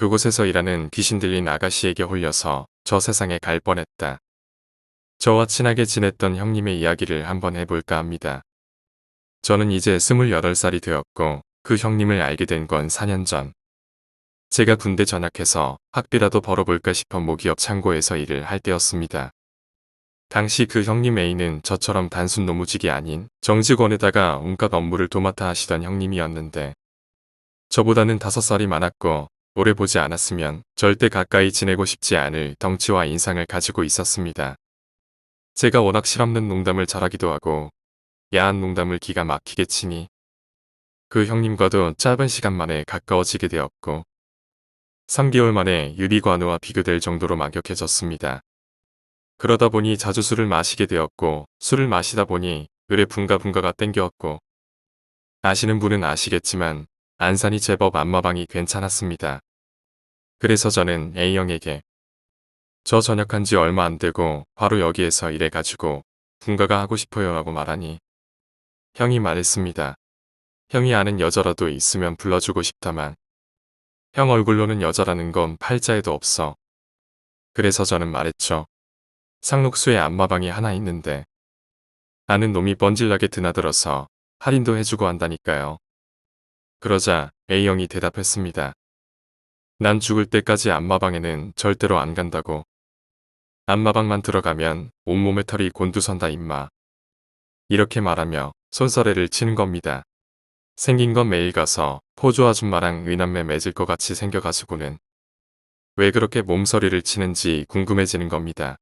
그곳에서 일하는 귀신 들린 아가씨에게 홀려서 저 세상에 갈 뻔했다. 저와 친하게 지냈던 형님의 이야기를 한번 해볼까 합니다. 저는 이제 28살이 되었고 그 형님을 알게 된 건 4년 전. 제가 군대 전역해서 학비라도 벌어볼까 싶어 모기업 창고에서 일을 할 때였습니다. 당시 그 형님 A는 저처럼 단순 노무직이 아닌 정직원에다가 온갖 업무를 도맡아 하시던 형님이었는데 저보다는 5살이 많았고 오래 보지 않았으면 절대 가까이 지내고 싶지 않을 덩치와 인상을 가지고 있었습니다. 제가 워낙 실없는 농담을 잘하기도 하고 야한 농담을 기가 막히게 치니 그 형님과도 짧은 시간 만에 가까워지게 되었고 3개월 만에 유비관우와 비교될 정도로 막역해졌습니다. 그러다 보니 자주 술을 마시게 되었고 술을 마시다 보니 을에 분가분가가 땡겼고 아시는 분은 아시겠지만 안산이 제법 안마방이 괜찮았습니다. 그래서 저는 A형에게 저 전역한 지 얼마 안 되고 바로 여기에서 일해가지고 분가가 하고 싶어요 라고 말하니 형이 말했습니다. 형이 아는 여자라도 있으면 불러주고 싶다만 형 얼굴로는 여자라는 건 팔자에도 없어. 그래서 저는 말했죠. 상록수에 안마방이 하나 있는데 아는 놈이 뻔질나게 드나들어서 할인도 해주고 한다니까요. 그러자 A형이 대답했습니다. 난 죽을 때까지 안마방에는 절대로 안 간다고. 안마방만 들어가면 온몸에 털이 곤두선다 임마. 이렇게 말하며 손사래를 치는 겁니다. 생긴 건 매일 가서 포조 아줌마랑 의남매 맺을 것 같이 생겨가지고는 왜 그렇게 몸서리를 치는지 궁금해지는 겁니다.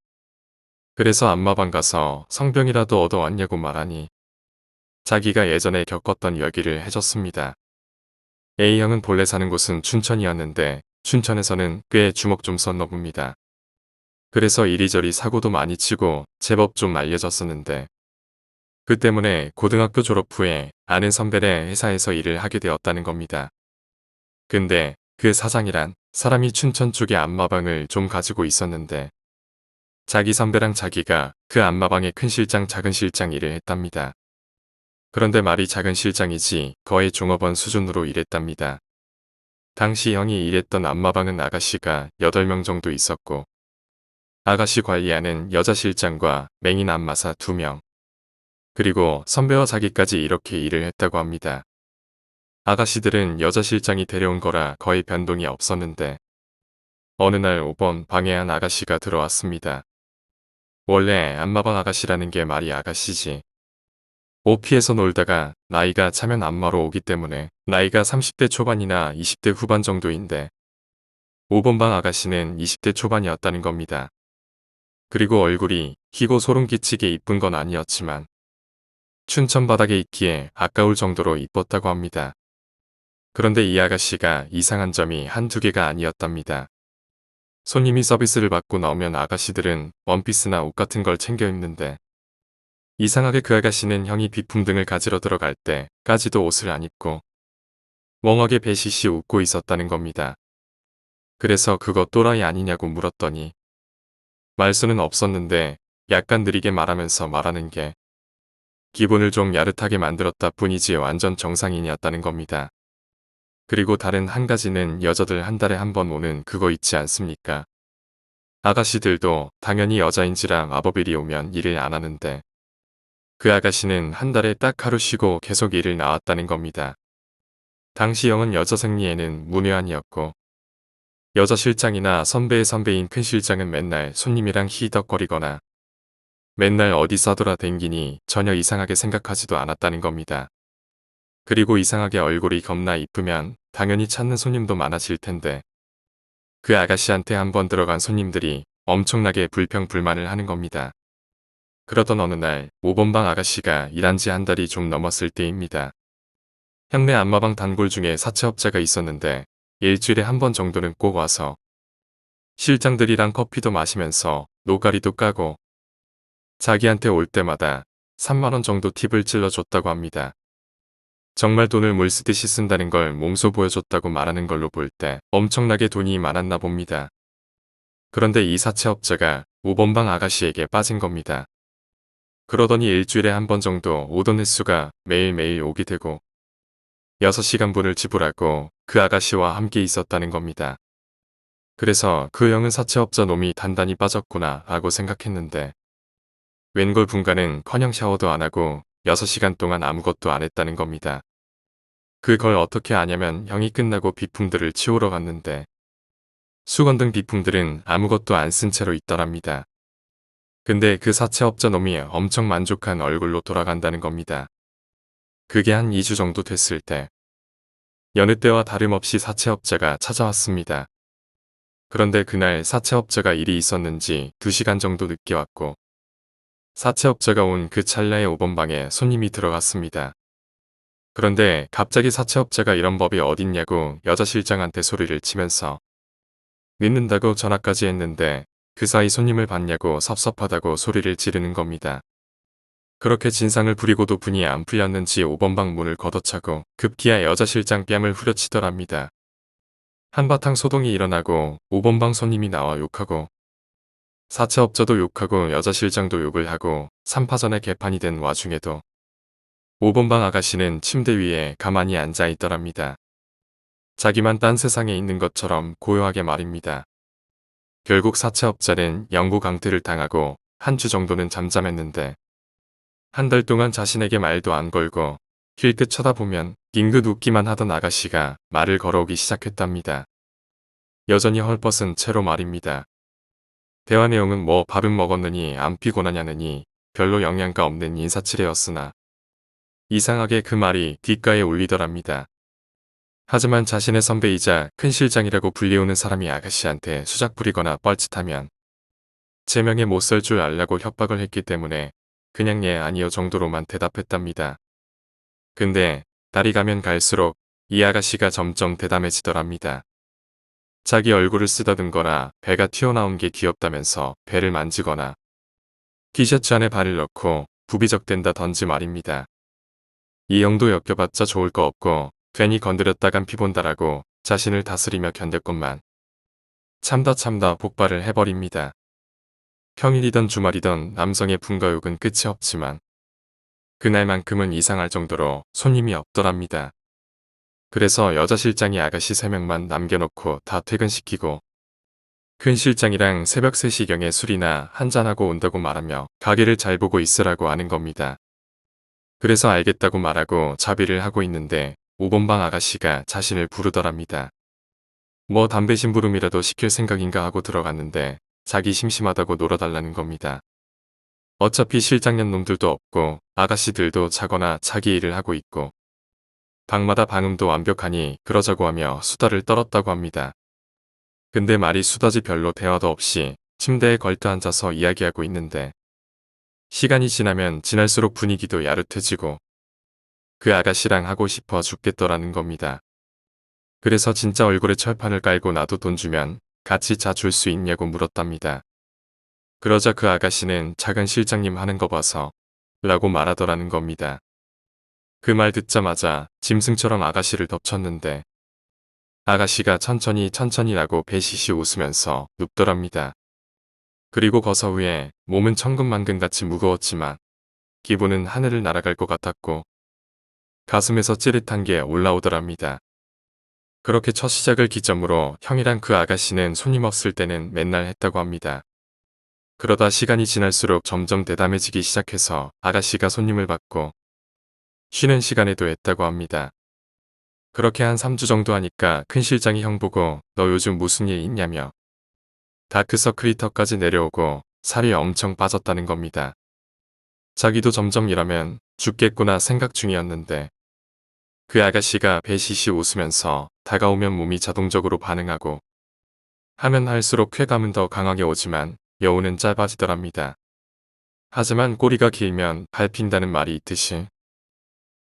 그래서 안마방 가서 성병이라도 얻어왔냐고 말하니 자기가 예전에 겪었던 이야기를 해줬습니다. A형은 본래 사는 곳은 춘천이었는데 춘천에서는 꽤 주먹 좀 썼나 봅니다. 그래서 이리저리 사고도 많이 치고 제법 좀 알려졌었는데 그 때문에 고등학교 졸업 후에 아는 선배네 회사에서 일을 하게 되었다는 겁니다. 근데 그 사장이란 사람이 춘천 쪽에 안마방을 좀 가지고 있었는데 자기 선배랑 자기가 그 안마방의 큰 실장 작은 실장 일을 했답니다. 그런데 말이 작은 실장이지 거의 종업원 수준으로 일했답니다. 당시 형이 일했던 안마방은 아가씨가 8명 정도 있었고 아가씨 관리하는 여자 실장과 맹인 안마사 2명 그리고 선배와 자기까지 이렇게 일을 했다고 합니다. 아가씨들은 여자 실장이 데려온 거라 거의 변동이 없었는데 어느 날 5번 방에 한 아가씨가 들어왔습니다. 원래 안마방 아가씨라는 게 말이 아가씨지. 오피에서 놀다가 나이가 차면 안마로 오기 때문에 나이가 30대 초반이나 20대 후반 정도인데 5번 방 아가씨는 20대 초반이었다는 겁니다. 그리고 얼굴이 희고 소름 끼치게 이쁜 건 아니었지만 춘천 바닥에 있기에 아까울 정도로 이뻤다고 합니다. 그런데 이 아가씨가 이상한 점이 한두 개가 아니었답니다. 손님이 서비스를 받고 나오면 아가씨들은 원피스나 옷 같은 걸 챙겨 입는데 이상하게 그 아가씨는 형이 비품 등을 가지러 들어갈 때까지도 옷을 안 입고 멍하게 배시시 웃고 있었다는 겁니다. 그래서 그거 또라이 아니냐고 물었더니 말수는 없었는데 약간 느리게 말하면서 말하는 게 기분을 좀 야릇하게 만들었다 뿐이지 완전 정상인이었다는 겁니다. 그리고 다른 한 가지는 여자들 한 달에 한 번 오는 그거 있지 않습니까? 아가씨들도 당연히 여자인지라 마법일이 오면 일을 안 하는데 그 아가씨는 한 달에 딱 하루 쉬고 계속 일을 나왔다는 겁니다. 당시 형은 여자 생리에는 문외한이었고 여자 실장이나 선배의 선배인 큰 실장은 맨날 손님이랑 히덕거리거나 맨날 어디 싸돌아 댕기니 전혀 이상하게 생각하지도 않았다는 겁니다. 그리고 이상하게 얼굴이 겁나 이쁘면 당연히 찾는 손님도 많아질 텐데 그 아가씨한테 한번 들어간 손님들이 엄청나게 불평불만을 하는 겁니다. 그러던 어느 날 5번 방 아가씨가 일한 지 한 달이 좀 넘었을 때입니다. 형네 안마방 단골 중에 사채업자가 있었는데 일주일에 한 번 정도는 꼭 와서 실장들이랑 커피도 마시면서 노가리도 까고 자기한테 올 때마다 3만 원 정도 팁을 찔러줬다고 합니다. 정말 돈을 물 쓰듯이 쓴다는 걸 몸소 보여줬다고 말하는 걸로 볼 때 엄청나게 돈이 많았나 봅니다. 그런데 이 사채업자가 5번 방 아가씨에게 빠진 겁니다. 그러더니 일주일에 한 번 정도 오던 횟수가 매일매일 오게 되고 6시간분을 지불하고 그 아가씨와 함께 있었다는 겁니다. 그래서 그 형은 사채업자 놈이 단단히 빠졌구나 라고 생각했는데 웬걸 분가는 커녕 샤워도 안 하고 6시간 동안 아무것도 안 했다는 겁니다. 그걸 어떻게 아냐면 형이 끝나고 비품들을 치우러 갔는데 수건 등 비품들은 아무것도 안 쓴 채로 있더랍니다. 근데 그 사채업자 놈이 엄청 만족한 얼굴로 돌아간다는 겁니다. 그게 한 2주 정도 됐을 때 여느 때와 다름없이 사채업자가 찾아왔습니다. 그런데 그날 사채업자가 일이 있었는지 2시간 정도 늦게 왔고 사채업자가 온 그 찰나에 5번 방에 손님이 들어갔습니다. 그런데 갑자기 사채업자가 이런 법이 어딨냐고 여자 실장한테 소리를 치면서 늦는다고 전화까지 했는데 그 사이 손님을 봤냐고 섭섭하다고 소리를 지르는 겁니다. 그렇게 진상을 부리고도 분이 안 풀렸는지 5번 방 문을 걷어차고 급기야 여자 실장 뺨을 후려치더랍니다. 한바탕 소동이 일어나고 5번 방 손님이 나와 욕하고 사채업자도 욕하고 여자 실장도 욕을 하고 3파전에 개판이 된 와중에도 5번 방 아가씨는 침대 위에 가만히 앉아 있더랍니다. 자기만 딴 세상에 있는 것처럼 고요하게 말입니다. 결국 사채업자는 영구 강퇴를 당하고 한 주 정도는 잠잠했는데 한 달 동안 자신에게 말도 안 걸고 힐끗 쳐다보면 빙긋 웃기만 하던 아가씨가 말을 걸어오기 시작했답니다. 여전히 헐벗은 채로 말입니다. 대화 내용은 뭐 밥은 먹었느니 안 피곤하냐느니 별로 영양가 없는 인사치레였으나 이상하게 그 말이 귓가에 울리더랍니다. 하지만 자신의 선배이자 큰 실장이라고 불리우는 사람이 아가씨한테 수작 부리거나 뻘짓하면 제명에 못 설 줄 알라고 협박을 했기 때문에 그냥 예 아니요 정도로만 대답했답니다. 근데 날이 가면 갈수록 이 아가씨가 점점 대담해지더랍니다. 자기 얼굴을 쓰다듬거나 배가 튀어나온 게 귀엽다면서 배를 만지거나 티셔츠 안에 발을 넣고 부비적댄다 던지 말입니다. 이 형도 엮여봤자 좋을 거 없고 괜히 건드렸다간 피본다라고 자신을 다스리며 견뎠건만 참다 폭발을 해버립니다. 평일이던 주말이던 남성의 분가욕은 끝이 없지만 그날만큼은 이상할 정도로 손님이 없더랍니다. 그래서 여자 실장이 아가씨 3명만 남겨놓고 다 퇴근시키고 큰 실장이랑 새벽 3시경에 술이나 한잔하고 온다고 말하며 가게를 잘 보고 있으라고 하는 겁니다. 그래서 알겠다고 말하고 자비를 하고 있는데 5번 방 아가씨가 자신을 부르더랍니다. 뭐 담배 심부름이라도 시킬 생각인가 하고 들어갔는데 자기 심심하다고 놀아달라는 겁니다. 어차피 실장년 놈들도 없고 아가씨들도 자거나 자기 일을 하고 있고 방마다 방음도 완벽하니 그러자고 하며 수다를 떨었다고 합니다. 근데 말이 수다지 별로 대화도 없이 침대에 걸터 앉아서 이야기하고 있는데 시간이 지나면 지날수록 분위기도 야릇해지고 그 아가씨랑 하고 싶어 죽겠더라는 겁니다. 그래서 진짜 얼굴에 철판을 깔고 나도 돈 주면 같이 자 줄 수 있냐고 물었답니다. 그러자 그 아가씨는 작은 실장님 하는 거 봐서 라고 말하더라는 겁니다. 그 말 듣자마자 짐승처럼 아가씨를 덮쳤는데 아가씨가 천천히 라고 배시시 웃으면서 눕더랍니다. 그리고 거서 후에 몸은 천근만근같이 무거웠지만 기분은 하늘을 날아갈 것 같았고 가슴에서 찌릿한 게 올라오더랍니다. 그렇게 첫 시작을 기점으로 형이랑 그 아가씨는 손님 없을 때는 맨날 했다고 합니다. 그러다 시간이 지날수록 점점 대담해지기 시작해서 아가씨가 손님을 받고 쉬는 시간에도 했다고 합니다. 그렇게 한 3주 정도 하니까 큰 실장이 형 보고 너 요즘 무슨 일 있냐며 다크서클이 턱까지 내려오고 살이 엄청 빠졌다는 겁니다. 자기도 점점 일하면 죽겠구나 생각 중이었는데 그 아가씨가 배시시 웃으면서 다가오면 몸이 자동적으로 반응하고 하면 할수록 쾌감은 더 강하게 오지만 여우는 짧아지더랍니다. 하지만 꼬리가 길면 밟힌다는 말이 있듯이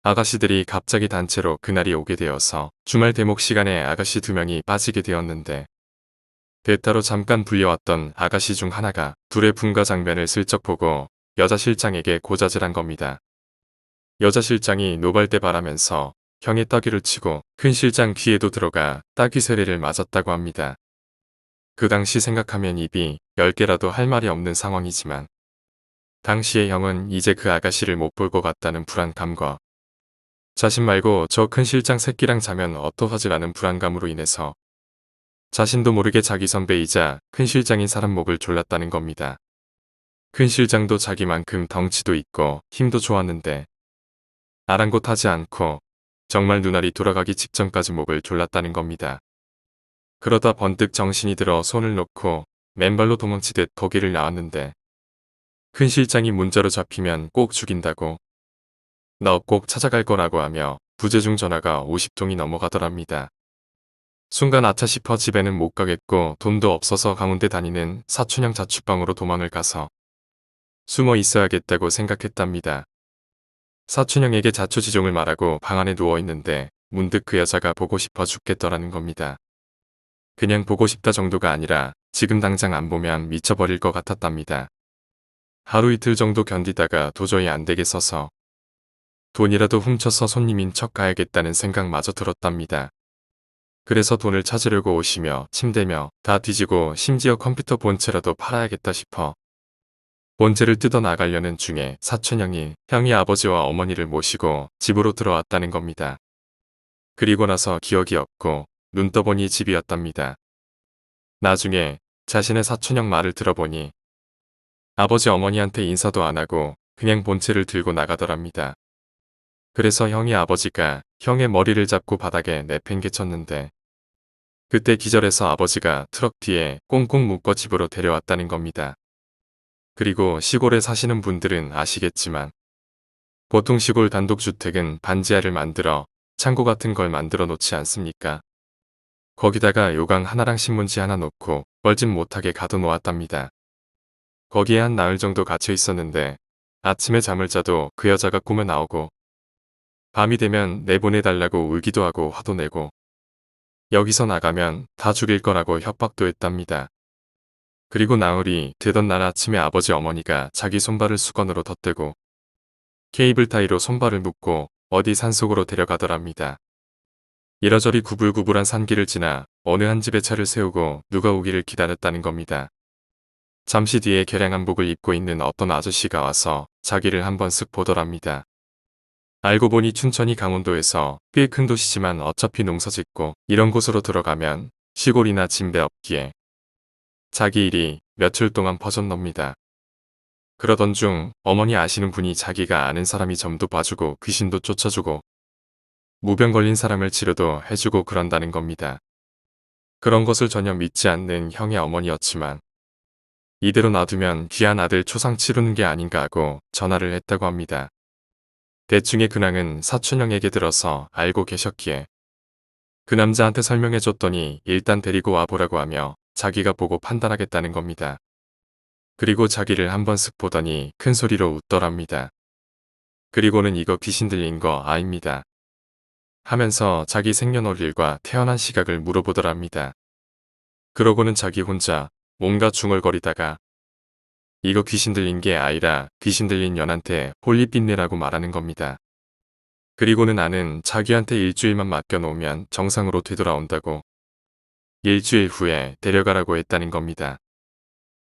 아가씨들이 갑자기 단체로 그날이 오게 되어서 주말 대목 시간에 아가씨 2명이 빠지게 되었는데 대타로 잠깐 불려왔던 아가씨 중 하나가 둘의 분가 장면을 슬쩍 보고 여자 실장에게 고자질한 겁니다. 여자 실장이 노발대 바라면서 형의 따귀를 치고 큰 실장 귀에도 들어가 따귀 세례를 맞았다고 합니다. 그 당시 생각하면 입이 10개라도 할 말이 없는 상황이지만 당시의 형은 이제 그 아가씨를 못 볼 것 같다는 불안감과 자신 말고 저 큰 실장 새끼랑 자면 어떡하지라는 불안감으로 인해서 자신도 모르게 자기 선배이자 큰 실장인 사람 목을 졸랐다는 겁니다. 큰 실장도 자기만큼 덩치도 있고 힘도 좋았는데 아랑곳하지 않고 정말 눈알이 돌아가기 직전까지 목을 졸랐다는 겁니다. 그러다 번뜩 정신이 들어 손을 놓고 맨발로 도망치듯 거기를 나왔는데 큰 실장이 문자로 잡히면 꼭 죽인다고 너 꼭 찾아갈 거라고 하며 부재중 전화가 50통이 넘어가더랍니다. 순간 아차 싶어 집에는 못 가겠고 돈도 없어서 가운데 다니는 사촌형 자취방으로 도망을 가서 숨어 있어야겠다고 생각했답니다. 사촌형에게 자초지종을 말하고 방 안에 누워 있는데 문득 그 여자가 보고 싶어 죽겠더라는 겁니다. 그냥 보고 싶다 정도가 아니라 지금 당장 안 보면 미쳐버릴 것 같았답니다. 하루 이틀 정도 견디다가 도저히 안 되겠어서 돈이라도 훔쳐서 손님인 척 가야겠다는 생각마저 들었답니다. 그래서 돈을 찾으려고 오시며 침대며 다 뒤지고 심지어 컴퓨터 본체라도 팔아야겠다 싶어 본체를 뜯어 나가려는 중에 사촌형이 형이 아버지와 어머니를 모시고 집으로 들어왔다는 겁니다. 그리고 나서 기억이 없고 눈 떠보니 집이었답니다. 나중에 자신의 사촌형 말을 들어보니 아버지 어머니한테 인사도 안 하고 그냥 본체를 들고 나가더랍니다. 그래서 형이 아버지가 형의 머리를 잡고 바닥에 내팽개쳤는데 그때 기절해서 아버지가 트럭 뒤에 꽁꽁 묶어 집으로 데려왔다는 겁니다. 그리고 시골에 사시는 분들은 아시겠지만 보통 시골 단독주택은 반지하를 만들어 창고 같은 걸 만들어 놓지 않습니까? 거기다가 요강 하나랑 신문지 하나 놓고 뻘짓 못하게 가둬놓았답니다. 거기에 한 나흘 정도 갇혀 있었는데 아침에 잠을 자도 그 여자가 꿈에 나오고 밤이 되면 내보내달라고 울기도 하고 화도 내고 여기서 나가면 다 죽일 거라고 협박도 했답니다. 그리고 나흘이 되던 날 아침에 아버지 어머니가 자기 손발을 수건으로 덧대고 케이블 타이로 손발을 묶고 어디 산속으로 데려가더랍니다. 이러저리 구불구불한 산길을 지나 어느 한 집에 차를 세우고 누가 오기를 기다렸다는 겁니다. 잠시 뒤에 개량한복을 입고 있는 어떤 아저씨가 와서 자기를 한번 쓱 보더랍니다. 알고 보니 춘천이 강원도에서 꽤 큰 도시지만 어차피 농사짓고 이런 곳으로 들어가면 시골이나 진배 없기에 자기 일이 며칠 동안 퍼졌답니다. 그러던 중 어머니 아시는 분이 자기가 아는 사람이 점도 봐주고 귀신도 쫓아주고 무병 걸린 사람을 치료도 해주고 그런다는 겁니다. 그런 것을 전혀 믿지 않는 형의 어머니였지만 이대로 놔두면 귀한 아들 초상 치르는 게 아닌가 하고 전화를 했다고 합니다. 대충의 근황은 사촌형에게 들어서 알고 계셨기에 그 남자한테 설명해줬더니 일단 데리고 와보라고 하며 자기가 보고 판단하겠다는 겁니다. 그리고 자기를 한번 쓱 보더니 큰 소리로 웃더랍니다. 그리고는 이거 귀신 들린 거 아닙니다. 하면서 자기 생년월일과 태어난 시각을 물어보더랍니다. 그러고는 자기 혼자 뭔가 중얼거리다가 이거 귀신 들린 게 아니라 귀신 들린 년한테 홀리빛내라고 말하는 겁니다. 그리고는 나는 자기한테 일주일만 맡겨놓으면 정상으로 되돌아온다고 일주일 후에 데려가라고 했다는 겁니다.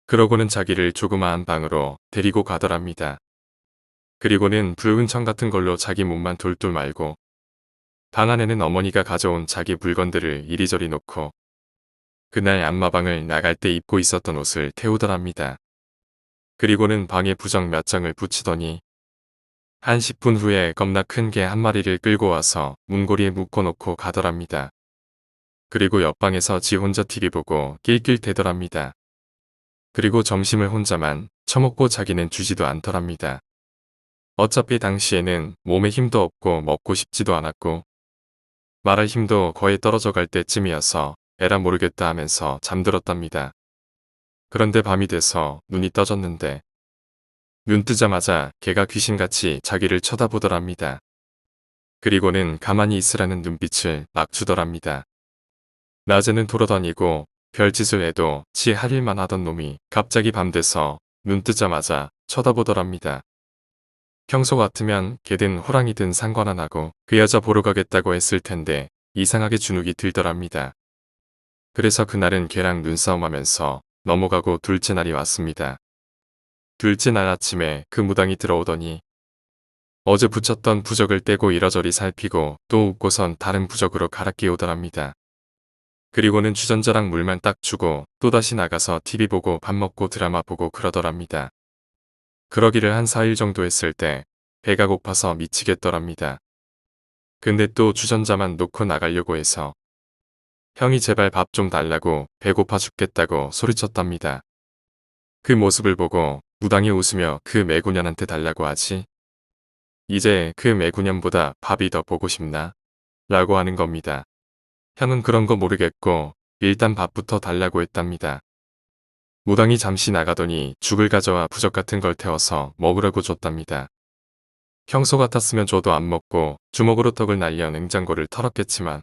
그러고는 자기를 조그마한 방으로 데리고 가더랍니다. 그리고는 붉은 천 같은 걸로 자기 몸만 돌돌 말고 방 안에는 어머니가 가져온 자기 물건들을 이리저리 놓고 그날 안마방을 나갈 때 입고 있었던 옷을 태우더랍니다. 그리고는 방에 부적 몇 장을 붙이더니 한 10분 후에 겁나 큰 개 한 마리를 끌고 와서 문고리에 묶어놓고 가더랍니다. 그리고 옆방에서 지 혼자 TV 보고 낄낄대더랍니다. 그리고 점심을 혼자만 처먹고 자기는 주지도 않더랍니다. 어차피 당시에는 몸에 힘도 없고 먹고 싶지도 않았고 말할 힘도 거의 떨어져 갈 때쯤이어서 에라 모르겠다 하면서 잠들었답니다. 그런데 밤이 돼서 눈이 떠졌는데 눈 뜨자마자 걔가 귀신같이 자기를 쳐다보더랍니다. 그리고는 가만히 있으라는 눈빛을 막 주더랍니다. 낮에는 돌아다니고 별짓을 해도 지 할 일만 하던 놈이 갑자기 밤 돼서 눈 뜨자마자 쳐다보더랍니다. 평소 같으면 개든 호랑이든 상관 안 하고 그 여자 보러 가겠다고 했을 텐데 이상하게 주눅이 들더랍니다. 그래서 그날은 걔랑 눈싸움하면서 넘어가고 둘째 날이 왔습니다. 둘째 날 아침에 그 무당이 들어오더니 어제 붙였던 부적을 떼고 이러저리 살피고 또 웃고선 다른 부적으로 갈아 끼우더랍니다. 그리고는 주전자랑 물만 딱 주고 또다시 나가서 TV 보고 밥 먹고 드라마 보고 그러더랍니다. 그러기를 한 4일 정도 했을 때 배가 고파서 미치겠더랍니다. 근데 또 주전자만 놓고 나가려고 해서 형이 제발 밥 좀 달라고 배고파 죽겠다고 소리쳤답니다. 그 모습을 보고 무당이 웃으며 그 매구년한테 달라고 하지. 이제 그 매구년보다 밥이 더 보고 싶나? 라고 하는 겁니다. 형은 그런 거 모르겠고 일단 밥부터 달라고 했답니다. 무당이 잠시 나가더니 죽을 가져와 부적 같은 걸 태워서 먹으라고 줬답니다. 평소 같았으면 줘도 안 먹고 주먹으로 턱을 날려 냉장고를 털었겠지만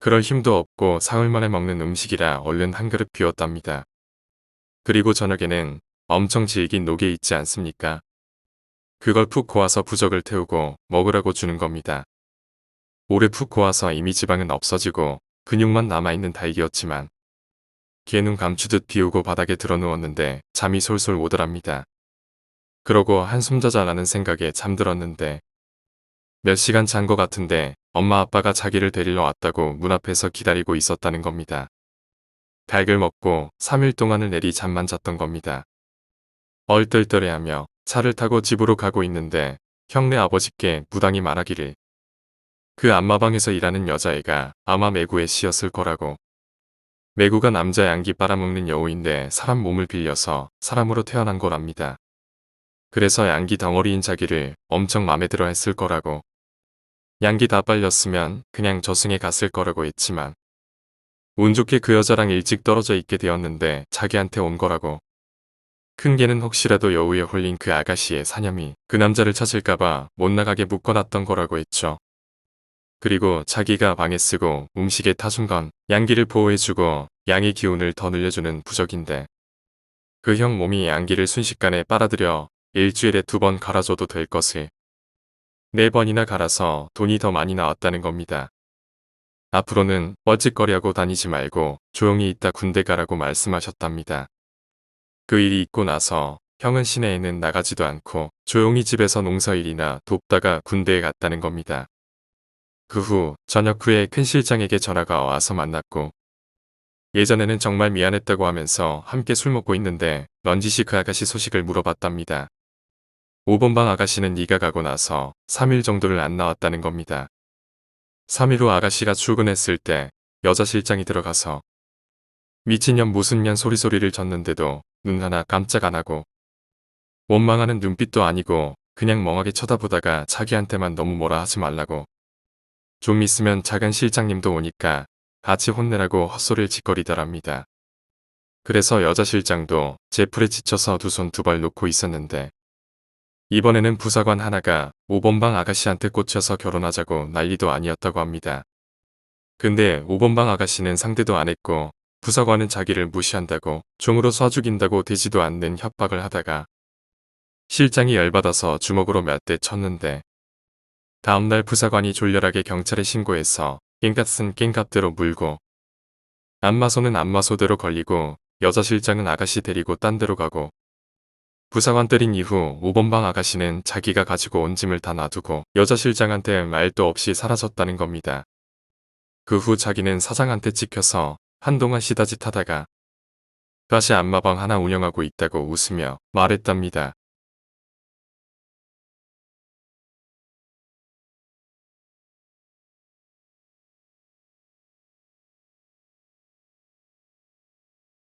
그럴 힘도 없고 사흘 만에 먹는 음식이라 얼른 한 그릇 비웠답니다. 그리고 저녁에는 엄청 질긴 녹에 있지 않습니까? 그걸 푹 고아서 부적을 태우고 먹으라고 주는 겁니다. 오래 푹 고아서 이미 지방은 없어지고 근육만 남아있는 닭이었지만 걔눈 감추듯 비우고 바닥에 드러누웠는데 잠이 솔솔 오더랍니다. 그러고 한숨 자자라는 생각에 잠들었는데 몇 시간 잔 것 같은데 엄마 아빠가 자기를 데리러 왔다고 문 앞에서 기다리고 있었다는 겁니다. 닭을 먹고 3일 동안을 내리 잠만 잤던 겁니다. 얼떨떨해하며 차를 타고 집으로 가고 있는데 형네 아버지께 무당이 말하기를 그 안마방에서 일하는 여자애가 아마 매구의 씨였을 거라고. 매구가 남자 양기 빨아먹는 여우인데 사람 몸을 빌려서 사람으로 태어난 거랍니다. 그래서 양기 덩어리인 자기를 엄청 맘에 들어 했을 거라고. 양기 다 빨렸으면 그냥 저승에 갔을 거라고 했지만 운 좋게 그 여자랑 일찍 떨어져 있게 되었는데 자기한테 온 거라고. 큰 개는 혹시라도 여우에 홀린 그 아가씨의 사념이 그 남자를 찾을까봐 못 나가게 묶어놨던 거라고 했죠. 그리고 자기가 방에 쓰고 음식에 타준 건 양기를 보호해주고 양의 기운을 더 늘려주는 부적인데 그 형 몸이 양기를 순식간에 빨아들여 일주일에 2번 갈아줘도 될 것을 4번이나 갈아서 돈이 더 많이 나왔다는 겁니다. 앞으로는 뻘짓거리하고 다니지 말고 조용히 있다 군대 가라고 말씀하셨답니다. 그 일이 있고 나서 형은 시내에는 나가지도 않고 조용히 집에서 농사일이나 돕다가 군대에 갔다는 겁니다. 그 후 저녁 후에 큰 실장에게 전화가 와서 만났고 예전에는 정말 미안했다고 하면서 함께 술 먹고 있는데 넌지시 그 아가씨 소식을 물어봤답니다. 5번 방 아가씨는 네가 가고 나서 3일 정도를 안 나왔다는 겁니다. 3일 후 아가씨가 출근했을 때 여자 실장이 들어가서 미친년 무슨 년 소리소리를 졌는데도 눈 하나 깜짝 안 하고 원망하는 눈빛도 아니고 그냥 멍하게 쳐다보다가 자기한테만 너무 뭐라 하지 말라고 좀 있으면 작은 실장님도 오니까 같이 혼내라고 헛소리를 짓거리더랍니다. 그래서 여자 실장도 제풀에 지쳐서 두 손 두 발 놓고 있었는데 이번에는 부사관 하나가 5번 방 아가씨한테 꽂혀서 결혼하자고 난리도 아니었다고 합니다. 근데 5번 방 아가씨는 상대도 안 했고 부사관은 자기를 무시한다고 종으로 쏴 죽인다고 되지도 않는 협박을 하다가 실장이 열받아서 주먹으로 몇 대 쳤는데 다음날 부사관이 졸렬하게 경찰에 신고해서 깽값은 깽값대로 물고 안마소는 안마소대로 걸리고 여자 실장은 아가씨 데리고 딴 데로 가고 부사관 때린 이후 5번 방 아가씨는 자기가 가지고 온 짐을 다 놔두고 여자 실장한테 말도 없이 사라졌다는 겁니다. 그 후 자기는 사장한테 찍혀서 한동안 시다짓 하다가 다시 안마방 하나 운영하고 있다고 웃으며 말했답니다.